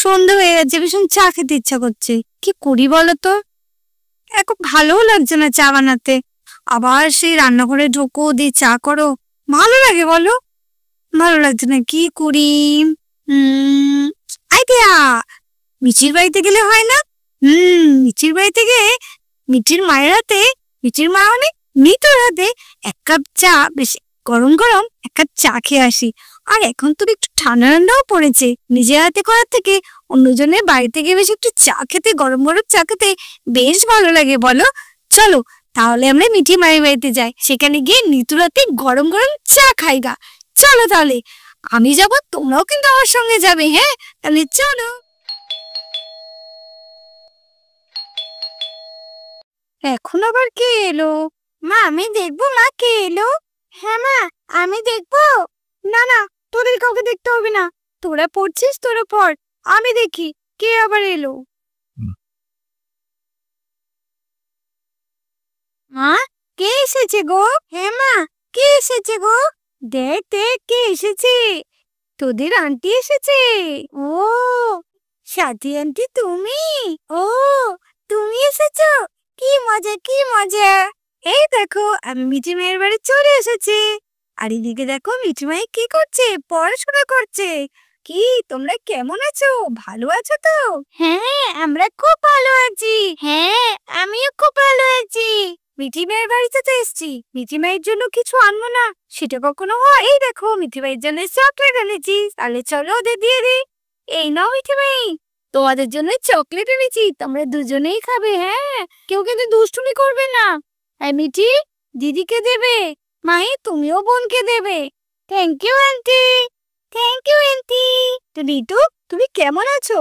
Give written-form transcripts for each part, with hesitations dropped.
সন্ধ্যে হয়ে যাচ্ছে, ভীষণ চা খেতে ইচ্ছা করছে। কি করি বলো তো? এখন ভালোও লাগছে না চা বানাতে। আবার সেই রান্নাঘরে ঢোকো, দিয়ে চা করো, ভালো লাগে বলো? ভালো লাগছে না, কি করি? আইডিয়া, মিচির বাড়িতে গেলে হয় না? মিচির বাড়িতে গিয়ে মিঠির মায়ের হাতে, মিঠির মা মানে মিতুর হাতে এক কাপ চা, বেশ গরম গরম এক কাপ চা খেয়ে আসি। আর এখন তো একটু ঠান্ডা ঠান্ডাও পড়েছে, নিজের হাতে করার থেকে অন্যজনের বাড়িতে গিয়ে বেশ একটু চা খেতে, গরম গরম চা খেতে বেশ ভালো লাগে বলো? চলো তাহলে আমরা মিঠি মায়ের বাড়িতে যাই, সেখানে গিয়ে নিতুর হাতে গরম গরম চা খাই গা। চলো তাহলে, আমি যাবো, তোমরাও কিন্তু আমার সঙ্গে যাবে। হ্যাঁ তাহলে চলো। এখন আবার কে এলো? মা আমি দেখবো, মা কে এলো? হ্যাঁ মা আমি দেখবো। না না, তোদের কাউকে দেখতে হবে না, তোরা পড়ছিস তোরা পড়, আমি দেখি কে আবার এলো। মা কে এসেছে গো? হ্যাঁ মা কে এসেছে গো? দেখ দেখ কে এসেছে, তোদের আন্টি এসেছে। ও সাথী আন্টি তুমি? ও তুমি এসেছো, কি মজা কি মজা। এই দেখো আমি মিঠি মায়ের বাড়ি চলে এসেছি। আর এদিকে দেখো মিঠি মাই কি করছে, পড়াশোনা করছে। কি তোমরা কেমন আছো, ভালো আছো তো? হ্যাঁ আমরা খুব ভালো আছি। হ্যাঁ আমিও খুব ভালো আছি। মিঠি মায়ের বাড়িতে তো এসছি, মিঠি মায়ের জন্য কিছু আনবো না সেটা কখনো হয়? এই দেখো মিঠি মায়ের জন্য চকলেট এনেছি, তাহলে চলো ওদের দিয়ে দিই। এই নাও মিঠি মাই, তোমাদের জন্য চকলেট এনেছি, তোমরা দুজনেই খাবে। হ্যাঁ কেউ কিন্তু দুষ্টুমি করবে না। এই মিঠি দিদিকে দেবে, মাই তুমিও বোনকে দেবে। Thank you aunty. Thank you aunty. তো রিতু তুমি কেমন আছো,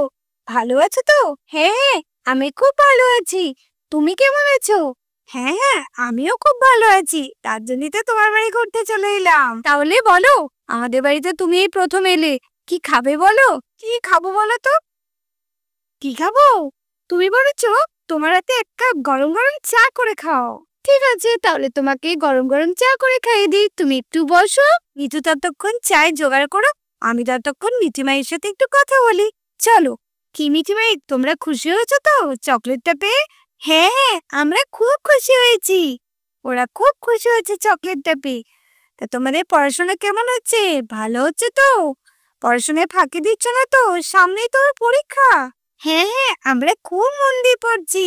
ভালো আছো তো? হ্যাঁ আমি খুব ভালো আছি, তুমি কেমন আছো? হ্যাঁ হ্যাঁ আমিও খুব ভালো আছি, তার জন্যই তো তোমার বাড়ি ঘুরতে চলে এলাম। তাহলে বলো, আমাদের বাড়িতে তুমি এই প্রথম এলে, কি খাবে বলো? কি খাবো বলো তো? কি খাবো তুমি বলেছো, তোমার হাতে এক কাপ গরম গরম চা করে খাও। ঠিক আছে তাহলে তোমাকে গরম গরম চা করে খাইয়ে দিই, তুমি একটু বসো, মিঠু ততক্ষণ চায় জোগাড় করো, আমি ততক্ষণ মিঠি মায়ের সাথে একটু কথা বলি। চলো। কি মিঠি মাই তোমরা খুশি হয়েছো তো চকলেটটা পেয়ে? হ্যাঁ হ্যাঁ আমরা খুব খুশি হয়েছি, ওরা খুব খুশি হয়েছে চকলেটটা পেয়ে। তা তোমাদের পড়াশোনা কেমন হচ্ছে, ভালো হচ্ছে তো? পড়াশোনায় ফাঁকি দিচ্ছ না তো, সামনেই তো পরীক্ষা। হ্যাঁ হ্যাঁ আমরা খুব মন দিয়ে পড়ছি,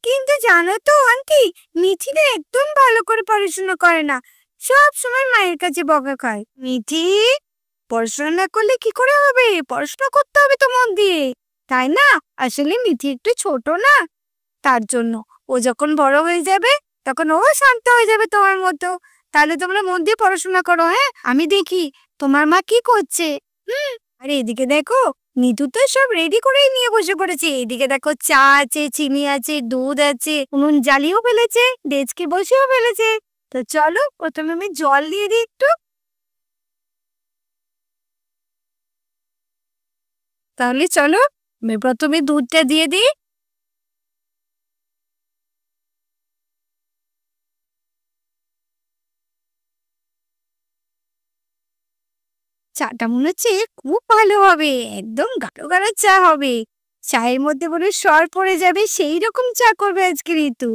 কিন্তু জানো তো আন্টি, মিঠি না একদম ভালো করে পড়াশোনা করে না, সব সময় মায়ের কাছে বকা খায়। মিঠি পড়াশোনা না করলে কি করে হবে, পড়াশোনা করতে হবে তো মন দিয়ে, তাই না? আসলে মিঠি একটু ছোট না, তার জন্য। ও যখন বড় হয়ে যাবে তখন ও শান্ত হয়ে যাবে তোমার মতো। তাহলে তোমরা মন দিয়ে পড়াশোনা করো। হ্যাঁ আমি দেখি তোমার মা কি করছে। আরে এদিকে দেখো, নিতু তো সব রেডি করেই নিয়ে বসে পড়েছে। এদিকে দেখো চা আছে, চিনি আছে, দুধ আছে, উনুন জ্বালিয়েও ফেলেছে, ডেস্কে বসেও ফেলেছে। তো চলো প্রথমে আমি জল দিয়ে দিই একটু। তাহলে চলো আমি প্রথমে দুধটা দিয়ে দিই। চাটা মনে হচ্ছে খুব ভালো হবে, একদম গাঢ় গাঢ় চা হবে, চায়ের মধ্যে বলে সর পড়ে যাবে, সেই রকম চা করবে আজকে ঋতু।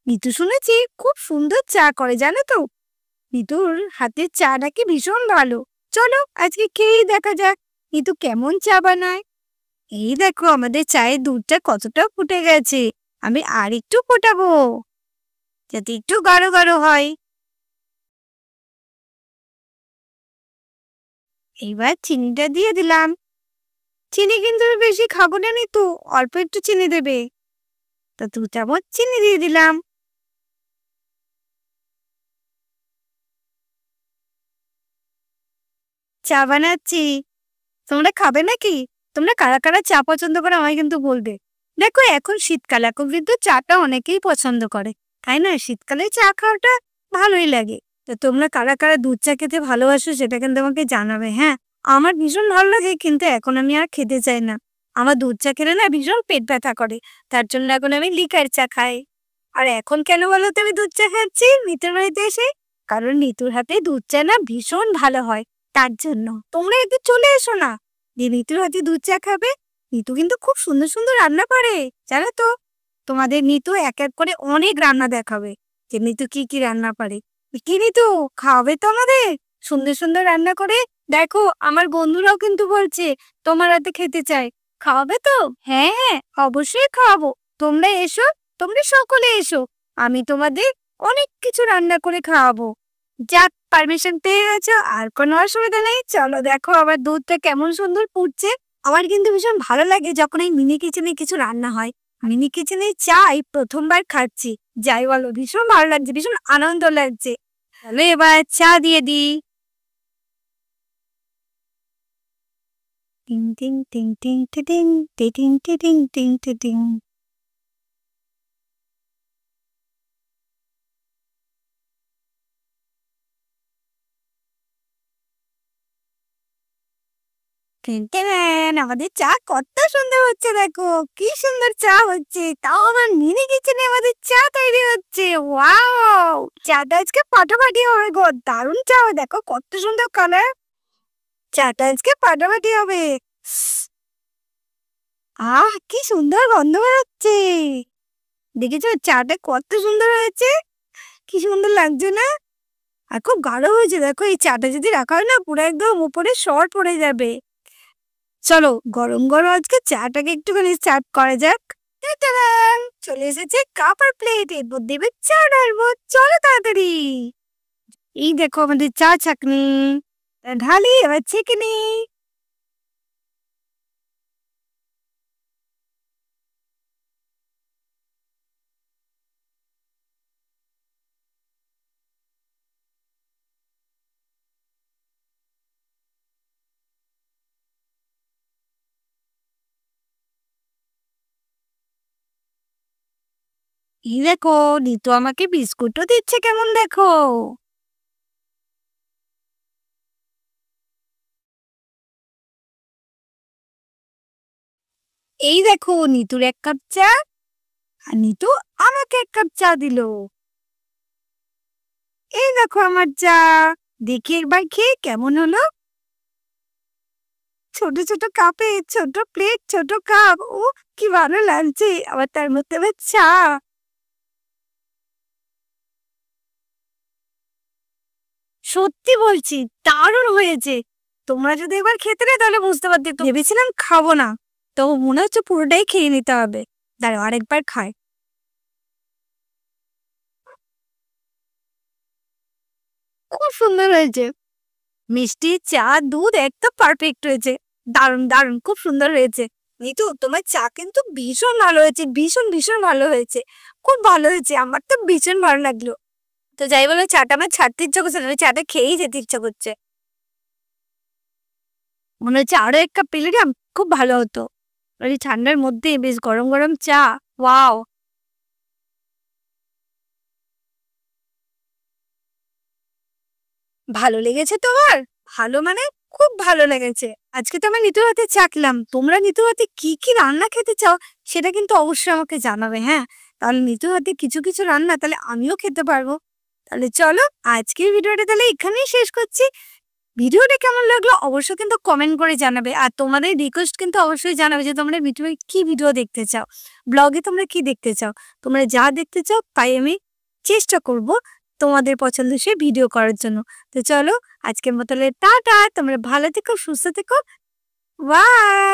ঋতু শুনেছি খুব সুন্দর চা করে, জানো তো? ঋতুর হাতের চা নাকি ভীষণ ভালো। চলো আজকে খেয়েই দেখা যাক ঋতু কেমন চা বানায়। এই দেখো আমাদের চায়ের দুধটা কতটা ফুটে গেছে, আমি আর একটু ফোটাবো যাতে একটু গাঢ় গাঢ় হয়। এইবার চিনিটা দিয়ে দিলাম। চিনি কিন্তু আমি বেশি খাবো না নিতু, অল্প একটু চিনি দেবে। তা 2 চামচ চিনি দিয়ে দিলাম। চা বানাচ্ছি, তোমরা খাবে নাকি? তোমরা কারা কারা চা পছন্দ করো আমায় কিন্তু বলবে। দেখো এখন শীতকাল, এখন কিন্তু চাটা অনেকেই পছন্দ করে, তাই না? শীতকালে চা খাওয়াটা ভালোই লাগে। তো তোমরা কারা কারা দুধ চা খেতে ভালোবাসো সেটা কিন্তু আমাকে জানাবে। হ্যাঁ আমার ভীষণ ভালো লাগে, কিন্তু এখন আমি আর খেতে চাই না। আমার দুধ চা খেলে না ভীষণ পেট ব্যথা করে, তার জন্য এখন আমি লিকার চা খাই। আর এখন কেন বলো তো আমি দুধ চা খাচ্ছি নিতুর বাড়িতে এসে? কারণ নিতুর হাতে দুধ চা না ভীষণ ভালো হয়, তার জন্য। তোমরা একটু চলে এসো না, যে নিতুর হাতে দুধ চা খাবে। নিতু কিন্তু খুব সুন্দর সুন্দর রান্না করে, জানো তো? তোমাদের নিতু এক এক করে অনেক রান্না দেখাবে যে নিতু কি কি রান্না পারে। কি নিতু, খাওয়াবে তো আমাদের? সুন্দর সুন্দর রান্না করে। দেখো আমার বন্ধুরাও কিন্তু বলছে তোমার হাতে খেতে চায়, খাওয়াবে তো? হ্যাঁ হ্যাঁ, অবশ্যই খাওয়াবো। তোমরা এসো, তোমরা সকলে এসো, আমি তোমাদের অনেক কিছু রান্না করে খাওয়াবো। যাক, পারমিশন পেয়ে গেছো, আর কোনো অসুবিধা নেই। চলো দেখো আবার দুধটা কেমন সুন্দর ফুটছে। আমার কিন্তু ভীষণ ভালো লাগে যখন এই মিনি কিচেনে কিছু রান্না হয়। মিনি কিচেনে চাই প্রথমবার খাচ্ছি, যাই বলো ভীষণ ভালো লাগছে, ভীষণ আনন্দ লাগছে। তাহলে এবার চা দিয়ে দিই। টিং টিং টিং টিং টিং টিং টিং টিং টিং। আমাদের চা কত সুন্দর হচ্ছে, দেখো কি সুন্দর চা হচ্ছে, তাও আমার মিনি কিচেনে আমাদের চা তৈরি হচ্ছে। ওয়াও, চাটা আজকে ফাটাফাটি হবে গো, দারুণ চা। দেখো কত সুন্দর কালার, চাটা আজকে ফাটাফাটি হবে। আহ, কি সুন্দর গন্ধ বেরোচ্ছে। দেখেছো চাটা কত সুন্দর হয়েছে, কি সুন্দর লাগছে না? আর খুব গাঢ় হয়েছে, দেখো এই চাটা যদি রাখা হয় না পুরো একদম উপরে সর পড়ে যাবে। চলো গরম গরম আজকে চাটাকে একটুখানি সার্ভ করা যাক। চলে এসেছে কাপ আর প্লেট, এরপর দেবে চা ঢালবো। চলো তাড়াতাড়ি। এই দেখো আমাদের চা ছাকনি, ঢালি এবার ছেঁকে নি। এই দেখো নিতু আমাকে বিস্কুটও দিচ্ছে, কেমন দেখো। এই দেখো নিতুর এক কাপ চা, আর নিতু আমাকে এক কাপ চা দিল। এই দেখো আমার চা, দেখি একবার খেয়ে কেমন হলো। ছোট ছোট কাপে, ছোট প্লেট, ছোট কাপ, ও কি ভালো লাগছে। আবার তার মধ্যে আবার চা। সত্যি বলছি দারুণ হয়েছে। তোমরা যদি একবার খেতে না তাহলে বুঝতে পারতে। ভেবেছিলাম খাবো না, তো মনে হচ্ছে পুরোটাই খেয়ে নিতে হবে। দাঁড়াও আরেকবার খাই। খুব সুন্দর হয়েছে, মিষ্টি চা দুধ একদম পারফেক্ট হয়েছে। দারুণ দারুণ, খুব সুন্দর হয়েছে। নিতু তোমার চা কিন্তু ভীষণ ভালো হয়েছে, ভীষণ ভীষণ ভালো হয়েছে, খুব ভালো হয়েছে। আমার তো ভীষণ ভালো লাগলো। তো যাই বলো, চাটা আমার ছাড়তে ইচ্ছা করছে না, চাটা খেয়েই যেতে ইচ্ছা করছে। মনে হচ্ছে আরো এক কাপ পেলে না খুব ভালো হতো। এই ঠান্ডার মধ্যে বেশ গরম গরম চা, ওয়াও। ভালো লেগেছে তোমার? ভালো মানে খুব ভালো লেগেছে। আজকে তো আমি নিতুর হাতে চাখলাম। তোমরা নিতুর হাতে কি কি রান্না খেতে চাও সেটা কিন্তু অবশ্যই আমাকে জানাবে, হ্যাঁ? তাহলে নিতুর হাতে কিছু কিছু রান্না তাহলে আমিও খেতে পারবো। তাহলে চলো আজকের ভিডিওটা তাহলে এখানেই শেষ করছি। ভিডিওটা কেমন লাগলো অবশ্যই কিন্তু কমেন্ট করে জানাবে। আর তোমাদের রিকোয়েস্ট কিন্তু অবশ্যই জানাবে যে তোমরা ভিডিও কি ভিডিও দেখতে চাও, ব্লগে তোমরা কি দেখতে চাও। তোমরা যা দেখতে চাও তাই আমি চেষ্টা করব তোমাদের পছন্দসই ভিডিও করার জন্য। তো চলো আজকের মতো টাটা, তোমরা ভালো থেকো, সুস্থ থেকো, বাই।